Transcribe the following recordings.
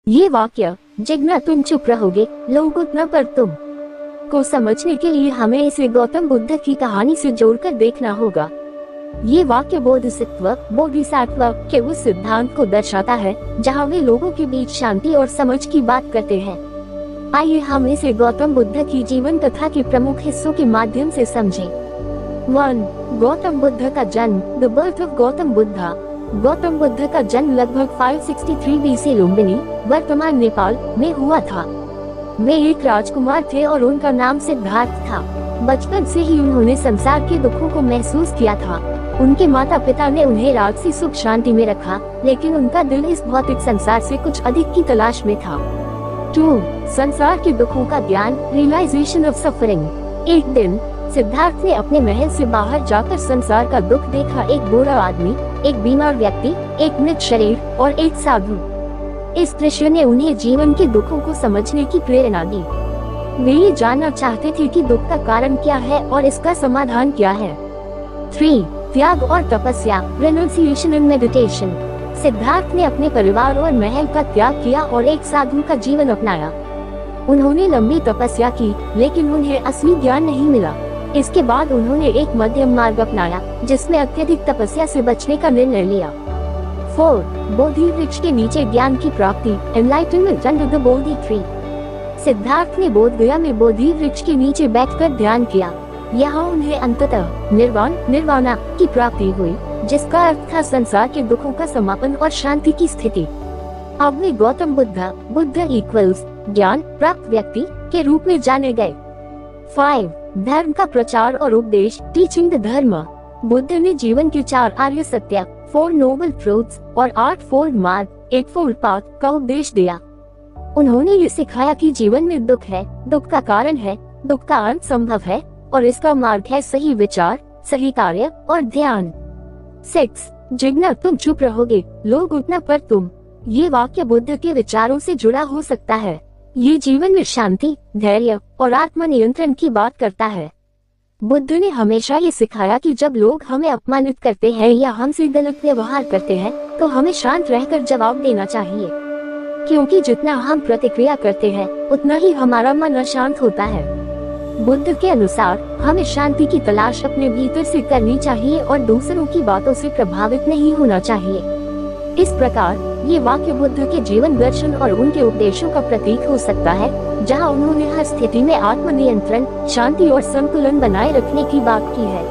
ये वाक्य जितना तुम चुप रहोगे लोग उतना पर तुम को समझने के लिए हमें इसे गौतम बुद्ध की कहानी से जोड़कर देखना होगा। ये वाक्य बोधिसत्व के उस सिद्धांत को दर्शाता है जहाँ वे लोगों के बीच शांति और समझ की बात करते हैं। आइए हम इसे गौतम बुद्ध की जीवन कथा के प्रमुख हिस्सों के माध्यम से समझें। 1. गौतम बुद्ध का जन्म, the birth of Gautam Buddha. Gautam Buddha का जन्म लगभग 563 बीसी लुम्बिनी, वर्तमान नेपाल में हुआ था। वे एक राजकुमार थे और उनका नाम सिद्धार्थ था। बचपन से ही उन्होंने संसार के दुखों को महसूस किया था। उनके माता पिता ने उन्हें राजसी सुख शांति में रखा, लेकिन उनका दिल इस भौतिक संसार से कुछ अधिक की तलाश में था। 2. संसार के दुखों का ज्ञान, रियलाइजेशन ऑफ सफरिंग। एक दिन सिद्धार्थ ने अपने महल से बाहर जाकर संसार का दुख देखा। एक बूढ़ा आदमी, एक बीमार व्यक्ति, एक मृत शरीर और एक साधु। इस दृश्य ने उन्हें जीवन के दुखों को समझने की प्रेरणा दी। वे ये जानना चाहते थे कि दुख का कारण क्या है और इसका समाधान क्या है। 3. त्याग और तपस्या, रेनुंसिएशन एंड मेडिटेशन। सिद्धार्थ ने अपने परिवार और महल का त्याग किया और एक साधु का जीवन अपनाया। उन्होंने लंबी तपस्या की, लेकिन उन्हें असली ज्ञान नहीं मिला। इसके बाद उन्होंने एक मध्यम मार्ग अपनाया, जिसमें अत्यधिक तपस्या से बचने का निर्णय लिया। 4. बोधि वृक्ष के नीचे ज्ञान की प्राप्ति, enlightenment under the Bodhi tree. Siddharth ने बोध गया में बोधि वृक्ष के नीचे बैठकर ध्यान किया। यहाँ उन्हें अंततः निर्वाणा की प्राप्ति हुई, जिसका अर्थ था संसार के दुखों का समापन और शांति की स्थिति। अब वे गौतम बुद्ध इक्वल्स ज्ञान प्राप्त व्यक्ति के रूप में जाने गए। 5. धर्म का प्रचार और उपदेश, टीचिंग द धर्म। बुद्ध ने जीवन के 4 आर्य सत्य, 4 नोबल ट्रूथ्स और 8 फोल्ड मार्ग, 8 फोल्ड पाथ का उपदेश दिया। उन्होंने ये सिखाया कि जीवन में दुख है, दुख का कारण है, दुख का अंत संभव है और इसका मार्ग है सही विचार, सही कार्य और ध्यान। 6. जितना तुम चुप रहोगे लोग उतना पर तुम। ये वाक्य बुद्ध के विचारों से जुड़ा हो सकता है। ये जीवन में शांति, धैर्य और आत्मनियंत्रण की बात करता है। बुद्ध ने हमेशा ये सिखाया कि जब लोग हमें अपमानित करते हैं या हमसे गलत व्यवहार करते हैं, तो हमें शांत रहकर जवाब देना चाहिए, क्योंकि जितना हम प्रतिक्रिया करते हैं उतना ही हमारा मन अशांत होता है। बुद्ध के अनुसार हमें शांति की तलाश अपने भीतर से करनी चाहिए और दूसरों की बातों से प्रभावित नहीं होना चाहिए। इस प्रकार ये वाक्य बुद्ध के जीवन दर्शन और उनके उपदेशों का प्रतीक हो सकता है, जहां उन्होंने हर स्थिति में आत्मनियंत्रण, शांति और संतुलन बनाए रखने की बात की है।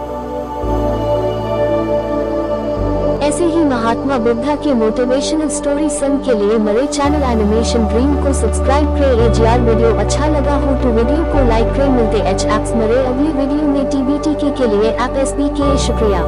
ऐसे ही महात्मा बुद्धा के मोटिवेशनल स्टोरी सुनने के लिए मेरे चैनल एनिमेशन ड्रीम को सब्सक्राइब करें। यार वीडियो अच्छा लगा हो तो वीडियो को लाइक करें। मिलते हैं मेरे अगली वीडियो में TBTK के लिए आप SBK शुक्रिया।